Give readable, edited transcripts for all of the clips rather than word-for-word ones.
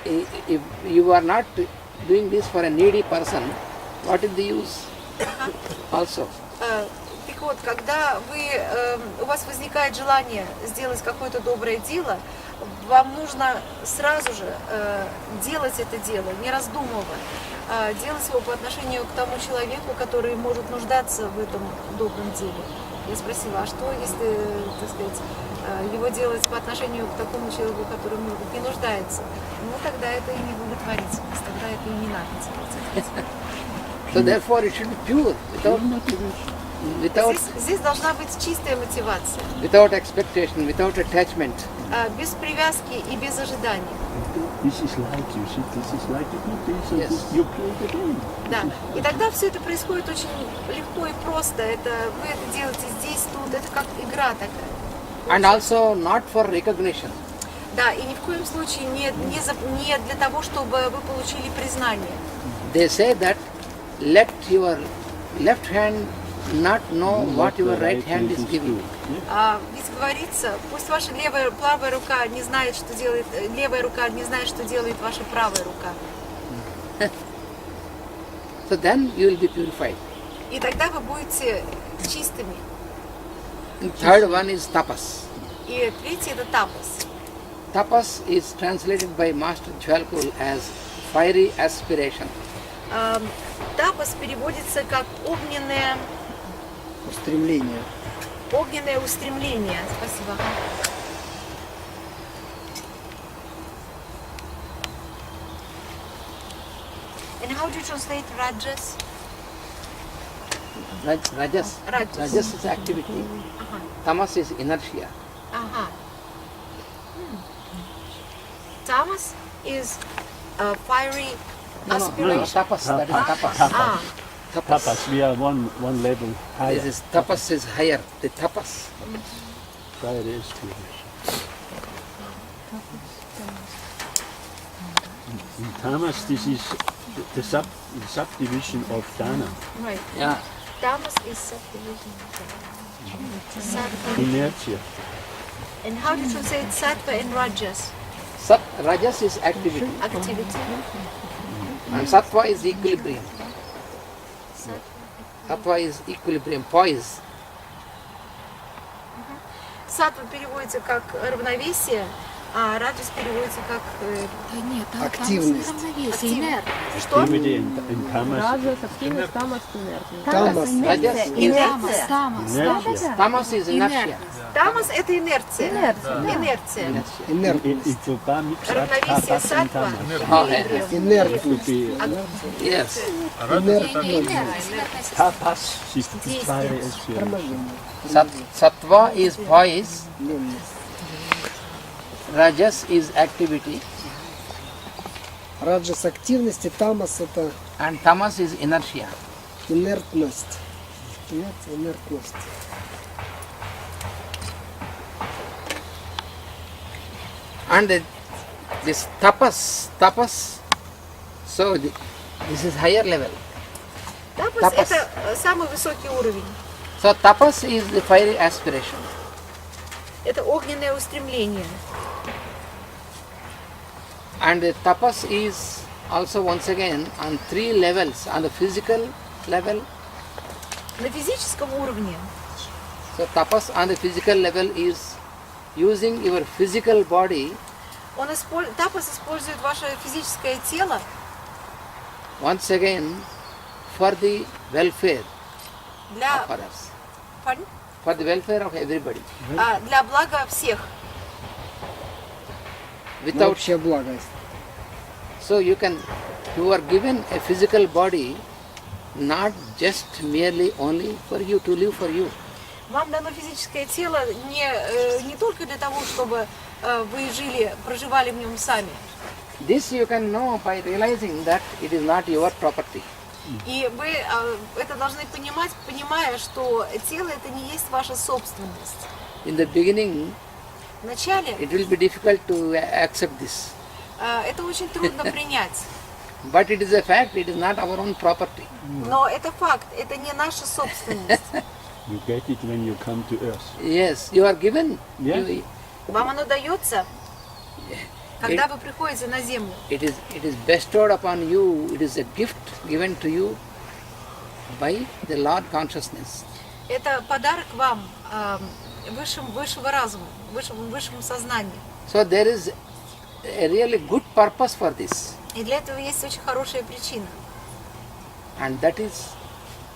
if you are not doing this for a needy person, what is the use? Also. Так вот, когда у вас возникает желание сделать какое-то доброе дело, вам нужно сразу же делать это дело, не раздумывая, делать его по отношению к тому человеку, который может нуждаться в этом добром деле. Я спросила, а что, если, так сказать, его делать по отношению к такому человеку, который, может быть, не нуждается? Ну, тогда это и не благотворительность, тогда это и не надо делать. So therefore it should be pure, without Здесь должна быть чистая мотивация. Without expectation, without attachment. Без привязки и без ожидания. This is like you see, this is like you do this, and Yes. you play the game. Да. И тогда все это происходит очень легко и просто. Вы это делаете здесь, тут. Это как игра такая. And also not for recognition. Да, и ни в коем случае не для того, чтобы вы получили признание. They say that let your left hand not know what your right hand is giving. Ведь говорится, пусть ваша правая рука не знает, что делает, левая рука не знает, что делает ваша правая рука. So then you will be purified. И тогда вы будете чистыми. And third one is tapas. И третий это тапас. Tapas is translated by Master Jwalkul as fiery aspiration. Тапас переводится как огненное Устремление. устремление. Спасибо. And how do you translate rajas? Rajas. Rajas. Rajas is activity. Tamas is inertia. Ага. Tamas is fiery No, aspiration. tapas. That is tapas. Ah, Tapas, we are one level higher. This is tapas is higher. The tapas. Fire is good. In Tamas, this is the subdivision of Dana. right. Yeah. Tamas is subdivision. Sattva. Inertia. And how do you translate sattva and rajas? Rajas is activity. Activity. And sattva is equilibrium. Sattva is equilibrium, poise. Саттва переводится как равновесие, а раджас переводится как Активность. активность. Что? Activity in Tamas. Активность, тамас, инертность. Тамас. Rajas is Инерция. Inertia. tamas is inertia. Тамас это инерция. Инерция. Инертность. Равновесие саттва. Инертность. Would be Yes. tapas is fire aspiration. Sattva is poise. Rajas is activity. Раджас активности, тамас это And tamas is inertia. инертность. Инертность. And this tapas, so this is higher level. Тапас Тапас. это самый высокий уровень. So tapas is the fiery aspiration. Это огненное устремление. And the tapas is also once again on three levels. On the physical level, На физическом уровне. so tapas on the physical level is using your physical body Тапас использует ваше физическое тело once again for the welfare для, of others, Pardon? for the welfare of everybody. Для блага всех. На Without, общее благо. so you are given a physical body not just merely only for you, to live for you. Вам дано физическое тело не только для того, чтобы вы проживали в нем сами. This you can know by realizing that it is not your property. И вы это должны понимать, понимая, что тело это не есть ваша собственность. In the beginning, Вначале it will be difficult to accept this. это очень трудно принять. But it is a fact, it is not our own property. Но это факт, это не наша собственность. You get it when you come to earth. Yes, you are given. Yeah. You, Вам оно дается, Когда вы приходите на землю, it is bestowed upon you, it is a gift given to you by the Lord consciousness. это подарок вам, высшего разума, высшему сознанию. So there is a really good purpose for this, И для этого есть очень хорошая причина. and that is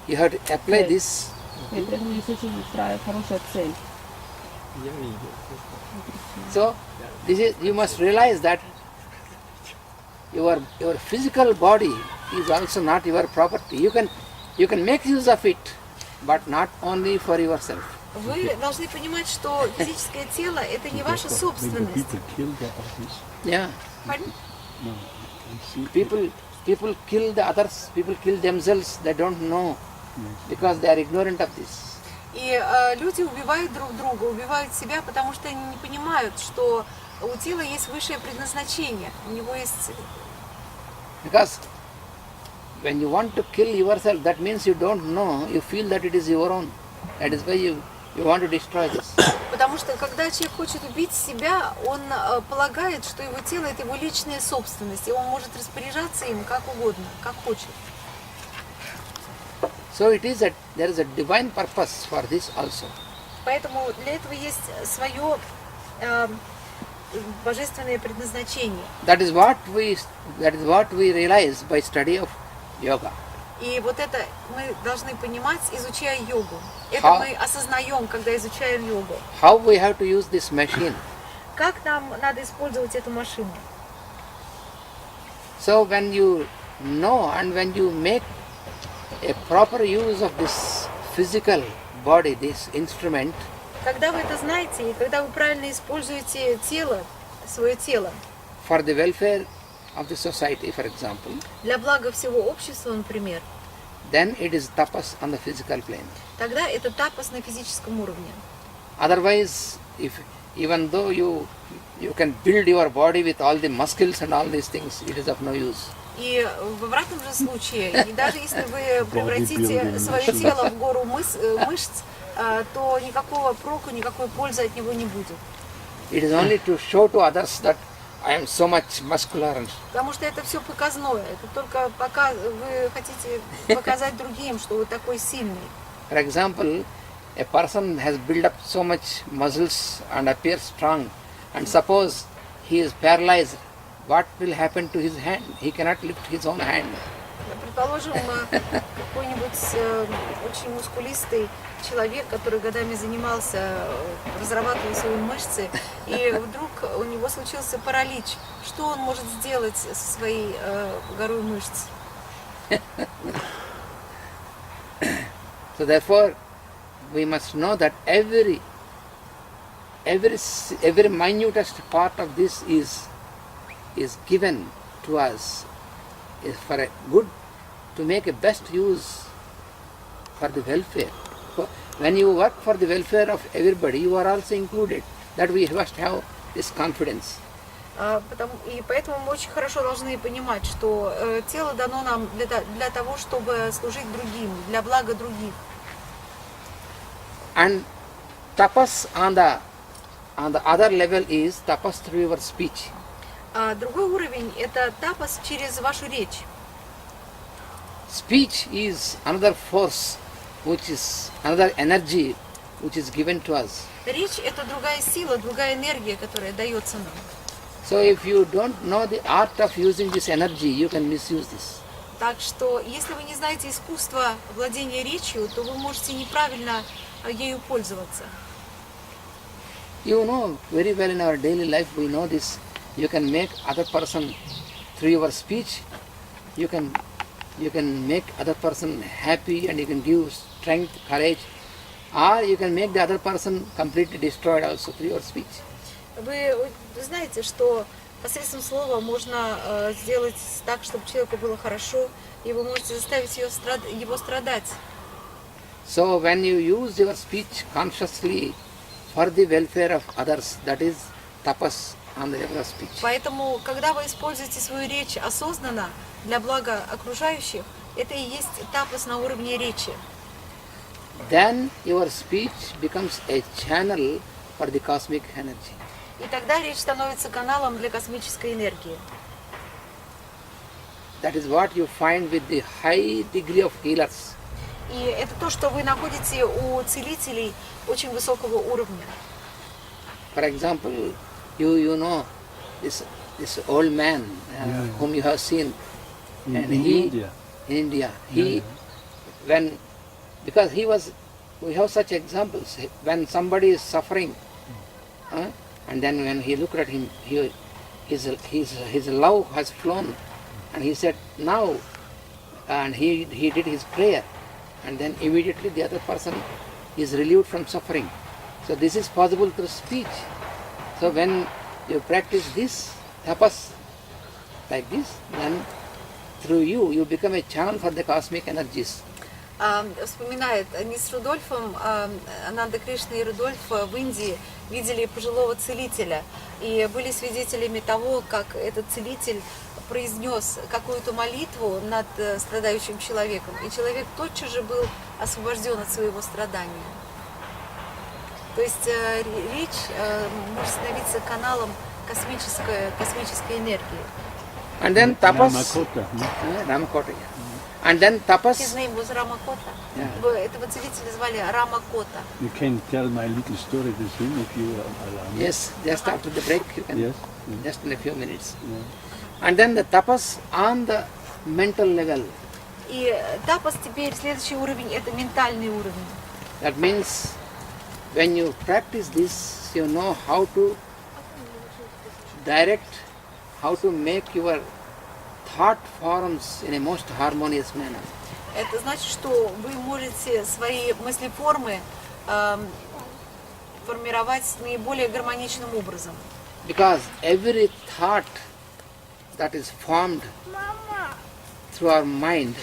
you have to apply this. И для этого есть очень хорошая цель. So this is, you must realize that your physical body is also not your property. You can make use of it, but not only for yourself. Вы должны понимать, что физическое тело – это не ваша собственность. Yeah, Pardon? people kill the others. People kill themselves. They don't know because they are ignorant of this. И люди убивают друг друга, убивают себя, потому что они не понимают, что у тела есть высшее предназначение. У него есть... Because when you want to kill yourself, that means you don't know. You feel that it is your own. That is why you want to destroy this. Потому что когда человек хочет убить себя, он полагает, что его тело – это его личная собственность, и он может распоряжаться им как угодно, как хочет. So it is that there is a divine purpose for this also. Поэтому для этого есть свое божественное предназначение. That is what we realize by study of yoga. И вот это мы должны понимать, изучая йогу. Это мы осознаем, когда изучаем йогу. How we have to use this machine. Как нам надо использовать эту машину? So when you know and when you make a proper use of this physical body, this instrument, Когда вы это знаете, и когда вы правильно используете тело, свое тело, for the welfare of the society, for example, для блага всего общества, например, then it is tapas on the physical plane. тогда это тапас на физическом уровне. Otherwise, even though you can build your body with all the muscles and all these things, it is of no use. И в обратном же случае, и даже если вы превратите свое тело в гору мышц, то никакого проку, никакой пользы от него не будет. It is only to show to others that I am so much muscular. Потому что это все показное. Это только пока вы хотите показать другим, что вы такой сильный. For example, a person has built up so much muscles and appears strong, and suppose he is paralyzed, what will happen to his hand? He cannot lift his own hand. Предположим, какой-нибудь очень мускулистый человек, который годами занимался, разрабатывал свои мышцы, и вдруг у него случился паралич. Что он может сделать со своей горой мышц? So therefore, we must know that every minutest part of this is given to us is for a good, to make a best use for the welfare. When you work for the welfare of everybody, you are also included. That we must have this confidence. И поэтому мы очень хорошо должны понимать, что тело дано нам для того, чтобы служить другим, для блага других. And tapas on the other level is tapas through your speech. А другой уровень – это тапас через вашу речь. Speech is another force, which is another energy, which is given to us. Речь – это другая сила, другая энергия, которая дается нам. So if you don't know the art of using this energy, you can misuse this. Так что, если вы не знаете искусство владения речью, то вы можете неправильно ею пользоваться. You know very well in our daily life, we know this. You can make other person through your speech. You can make other person happy, and you can give strength, courage, or you can make the other person completely destroyed also through your speech. Вы знаете, что посредством слова можно сделать так, чтобы человеку было хорошо, и вы можете заставить его страдать. So when you use your speech consciously for the welfare of others, that is tapas on the level of speech. Поэтому, когда вы используете свою речь осознанно для блага окружающих, это и есть тапас на уровне речи. Then your speech becomes a channel for the cosmic energy. И тогда речь становится каналом для космической энергии. That is what you find with the high degree of healers. И это то, что вы находите у целителей очень высокого уровня. For example, you know this old man whom you have seen, and In he India. in India, because we have such examples. When somebody is suffering, and then when he looked at him, his love has flown, and he said now, and he did his prayer, and then immediately the other person is relieved from suffering. So this is possible through speech. So when you practice this tapas like this, then through you become a channel for the cosmic energies. Вспоминает, они с Рудольфом, Ананта Кришна и Рудольф в Индии видели пожилого целителя и были свидетелями того, как этот целитель произнес какую-то молитву над страдающим человеком, и человек тотчас же был освобожден от своего страдания. То есть речь может становиться каналом космической энергии. And then tapas, Ramakota, Ramakota, yeah. And then tapas. His name was Ramakota. Yeah. Этого целителя звали Рамакота. You can tell my little story with him if you allow me. Yes, just after the break you can. Yes. Just in a few minutes. Yeah. And then the tapas on the mental level. И тапас теперь следующий уровень, это ментальный уровень. That means when you practice this, you know how to direct, how to make your thought forms in a most harmonious manner. Это значит, что вы можете свои мыслеформы формировать наиболее гармоничным образом. Because every thought that is formed through our mind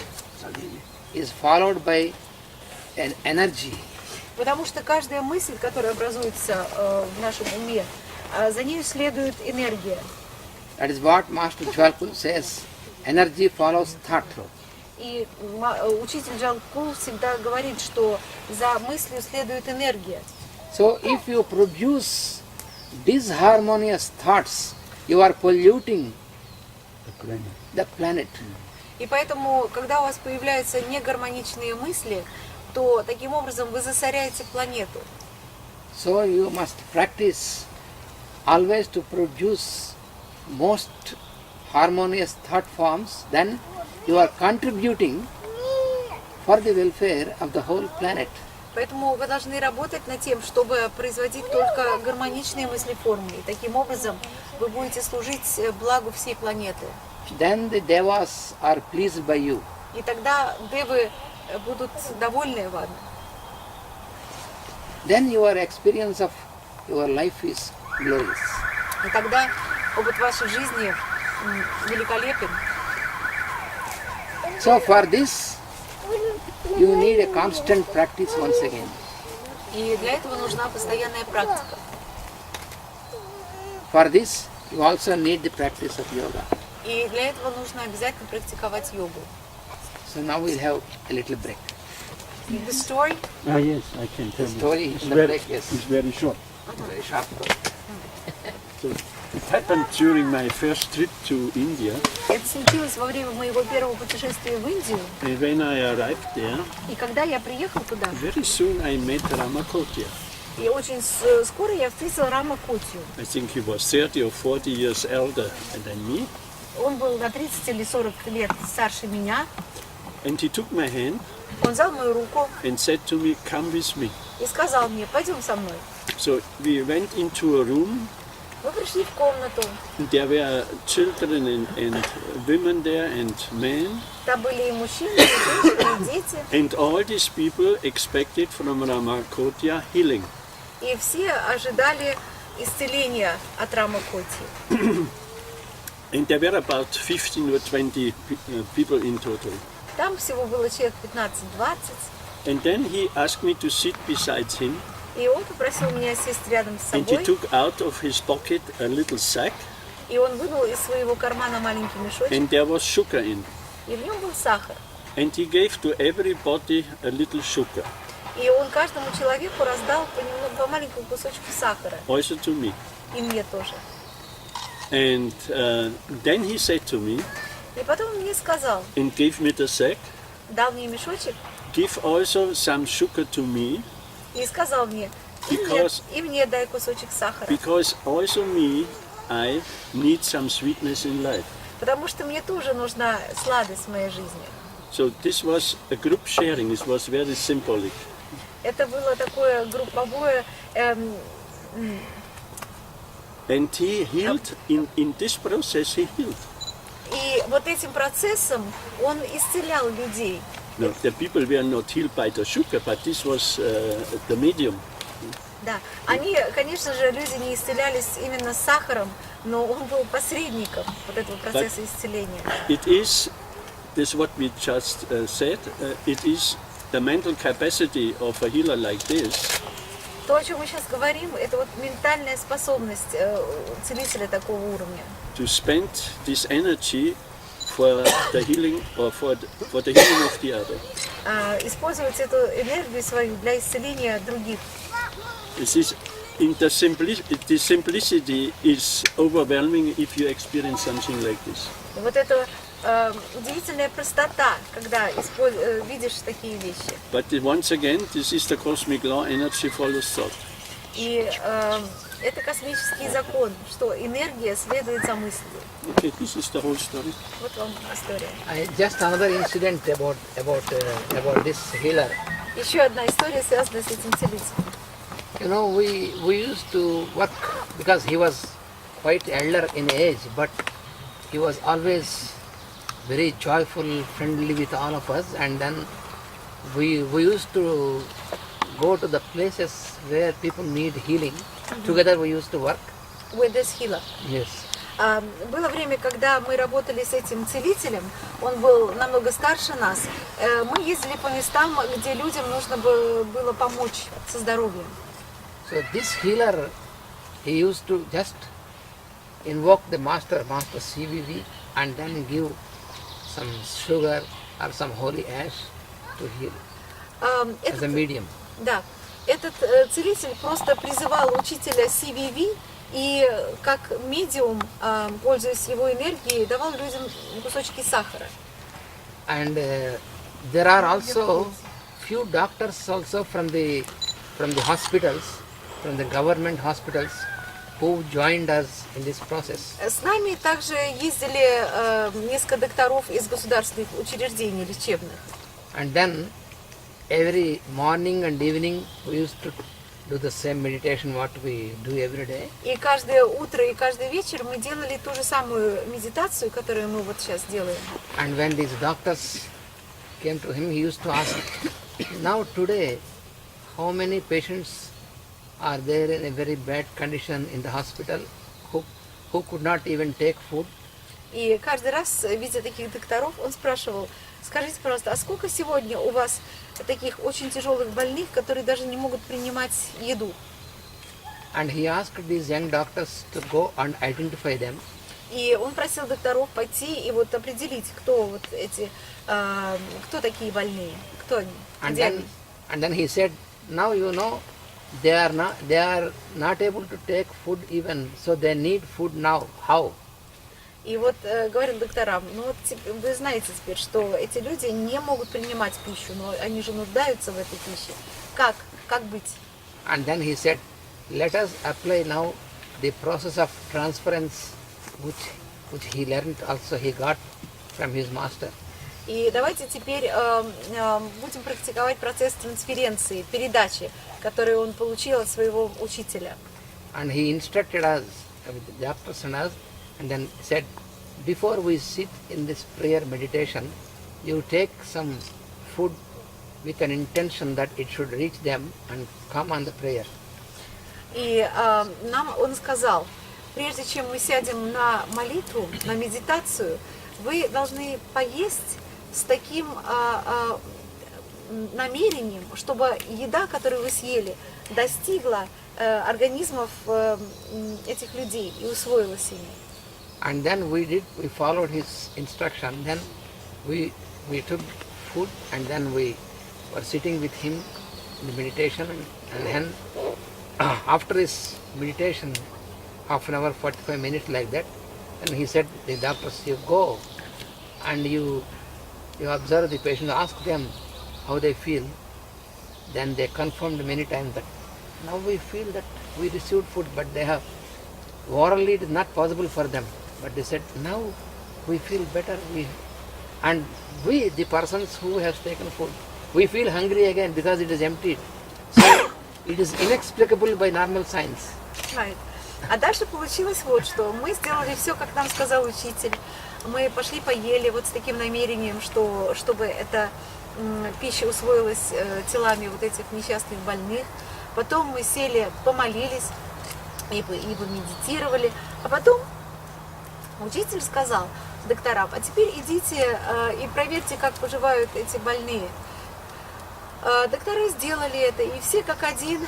is followed by an energy. Потому что каждая мысль, которая образуется в нашем уме, за ней следует энергия. That is what Master Jwalkul says, energy follows thought. И учитель Джалкул всегда говорит, что за мыслью следует энергия. So if you produce disharmonious thoughts, you are polluting the planet. И поэтому, когда у вас появляются негармоничные мысли, то таким образом вы засоряете планету. So you must practice always to produce most harmonious thought forms, then you are contributing for the welfare of the whole planet. Поэтому вы должны работать над тем, чтобы производить только гармоничные мыслеформы. И таким образом вы будете служить благу всей планеты. Then the devas are pleased by you. И тогда девы будут довольны вами. Then your experience of your life is glorious. И тогда опыт вашей жизни великолепен. So for this, you need a constant practice once again. И для этого нужна постоянная практика. For this, you also need the practice of yoga. И для этого нужно обязательно практиковать йогу. So now we'll have a little break. The story? Ah, yes, I can tell The you. story It's in the very, break, yes. it's very short. Very sharp. So it happened during my first trip to India. Это случилось во время моего первого путешествия в Индию. And when I arrived there, И когда я приехал туда, very soon I met Ramakota. и очень скоро я встретила Рамакотию. I think he was 30 or 40 years elder than me. Он был на 30 или 40 лет старше меня. And he took my hand Он взял мою руку and said to me, "Come with me." и сказал мне: пойдем со мной. So we went into a room. Мы пришли в комнату. There were children and women there and men. Там были и мужчины, и женщины, и дети. And all these people expected from Ramakota healing. И все ожидали исцеления от Рамакоти. And there were about 15 or 20 people in total. Там всего было человек 15-20. And then he asked me to sit beside him. И он попросил меня сесть рядом с And he собой. took out of his pocket a little sack. И он вынул из своего кармана маленький мешочек. And there was sugar in. И в нем был сахар. And he gave to everybody a little sugar. И он каждому человеку раздал по маленькому кусочку сахара. Also to me. И мне тоже. And then he said to me, И потом он мне сказал, and gave me the sack, дал мне мешочек give also some sugar to me, и сказал мне, Because- и мне дай кусочек сахара. because also me, I need some sweetness in life. Потому что мне тоже нужна сладость в моей жизни. So this was a group sharing, it was very symbolic. Это было такое групповое, And he healed, in this process he healed. и вот этим процессом он исцелял людей. No, the people were not healed by the sugar, but this was the medium. Да, они, конечно же, люди не исцелялись именно сахаром, но он был посредником вот этого процесса исцеления. It is, this what we just said, it is the mental capacity of a healer like this То, о чем мы сейчас говорим, это вот ментальная способность целителя такого уровня. to spend this energy for the healing or for the healing of the other. Использовать эту энергию свою для исцеления других. This is in the simplicity is overwhelming if you experience something like this. И вот эта удивительная простота, когда видишь такие вещи. But once again, this is the cosmic law, energy follows thought. И это космический закон, что энергия следует за мыслью. Okay, this is the whole story. Вот вам история. Just another incident about this healer. Еще одна история, связанная с этим целителем. You know, we used to work because he was quite elder in age, but he was always very joyful, friendly with all of us, and then we used to go to the places where people need healing. Together we used to work. With this healer. Yes. Было время, когда мы работали с этим целителем, он был намного старше нас. Мы ездили по местам, где людям нужно было помочь со здоровьем. So this healer, he used to just invoke the master CVV, and then give some sugar or some holy ash to heal as a medium. Да, этот целитель просто призывал учителя CVV и как медиум, пользуясь его энергией, давал людям кусочки сахара. And there are also few doctors also from the hospitals, from the government hospitals, who joined us in this process. С нами также ездили несколько докторов из государственных учреждений лечебных. And then every morning and evening we used to do the same meditation what we do every day. И каждое утро и каждый вечер мы делали ту же самую медитацию, которую мы вот сейчас делаем. And when these doctors came to him, he used to ask, now today, how many patients are there in a very bad condition in the hospital who could not even take food? И каждый раз, видя таких докторов, он спрашивал, скажите, пожалуйста, а сколько сегодня у вас таких очень тяжелых больных, которые даже не могут принимать еду? And he asked these young doctors to go and identify them. И он просил докторов пойти и вот определить, кто вот эти, кто такие больные, кто они, где они. And then he said, now you know, they are not able to take food even, so they need food now. How? И вот говорил докторам, ну вот вы знаете теперь, что эти люди не могут принимать пищу, но они же нуждаются в этой пище. Как быть? And then he said, let us apply now the process of transference which he learned also, he got from his master. И давайте теперь будем практиковать процесс трансференции, передачи, который он получил от своего учителя. And he instructed us, the doctors and us, and then said, before we sit in this prayer meditation, you take some food with an intention that it should reach them and come on the prayer. И нам он сказал, прежде чем мы сядем на молитву, на медитацию, вы должны поесть с таким намерением, чтобы еда, которую вы съели, достигла организмов этих людей и усвоилась ими. And then we followed his instruction. Then we took food, and then we were sitting with him in the meditation, and then after his meditation, half an hour, 45 minutes like that. And he said, the doctors, you go and you observe the patient, ask them how they feel. Then they confirmed many times that now we feel that we received food, but they have, orally it is not possible for them. But they said, now we feel better. And we, the persons who have taken food, we feel hungry again because it is emptied. So it is inexplicable by normal science. Right. А дальше получилось вот что. Мы сделали все, как нам сказал учитель. Мы пошли поели вот с таким намерением, что, чтобы эта пища усвоилась телами вот этих несчастных больных. Потом мы сели, помолились и помедитировали. А потом учитель сказал докторам, а теперь идите и проверьте, как поживают эти больные. Доктора сделали это, и все как один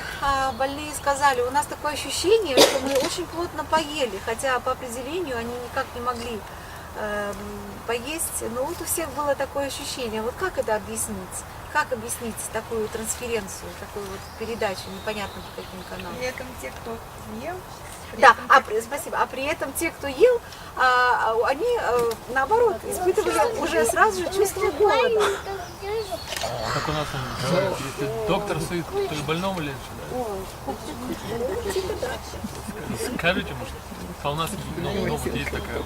больные сказали, у нас такое ощущение, что мы очень плотно поели, хотя по определению они никак не могли поесть, но вот у всех было такое ощущение. Вот как это объяснить? Как объяснить такую трансференцию, такую вот передачу, непонятно по каким каналам? При этом те, кто ел, Да, спасибо. А при этом те, кто ел, они наоборот испытывали уже сразу же чувство голода. Как у нас он говорит, если доктор сыт, то и больному легче, да? Скажите, может, а у нас есть такая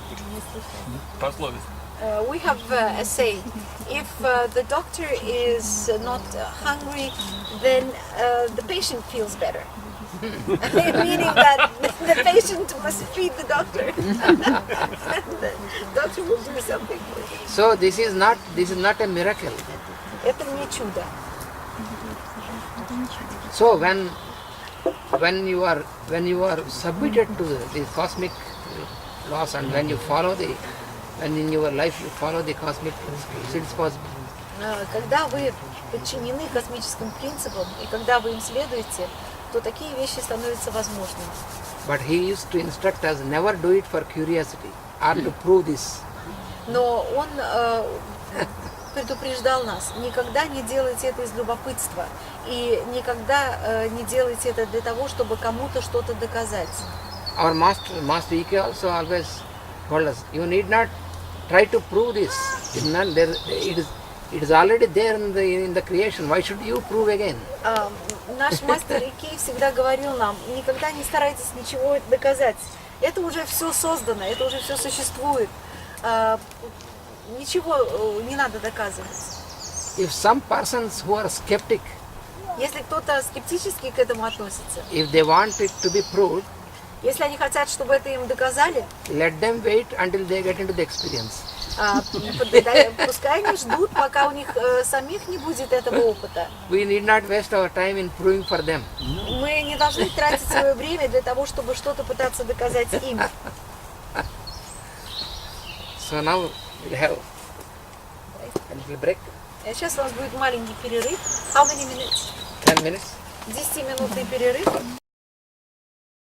пословица. We have a saying, if the doctor is not hungry, then the patient feels better. Meaning that the patient must feed the doctor. The doctor will do something for you. So this is not a miracle. Это не чудо. So when you are submitted to the cosmic laws, and when in your life you follow the cosmic principles, it's possible. Когда вы подчинены космическим принципам и когда вы им следуете, то такие вещи становятся возможными. But he used to instruct us, never do it for curiosity or to prove this. Но он предупреждал нас, никогда не делайте это из любопытства и никогда не делайте это для того, чтобы кому-то что-то доказать. Our master Ike also always told us, you need not try to prove this. It is already there in the creation. Why should you prove again? Наш мастер Икей всегда говорил нам, никогда не старайтесь ничего доказать. Это уже все создано, это уже все существует. Ничего не надо доказывать. If some persons who are skeptic, если кто-то скептически к этому относится, if they want it to be proved, если они хотят, чтобы это им доказали, let them wait until they get into the experience. Пускай они ждут, пока у них самих не будет этого опыта. We need not waste our time in proving for them. Мы не должны тратить свое время для того, чтобы что-то пытаться доказать им. So now we'll have a little break. Сейчас у нас будет маленький перерыв. How many minutes? 10 minutes. 10-минутный перерыв.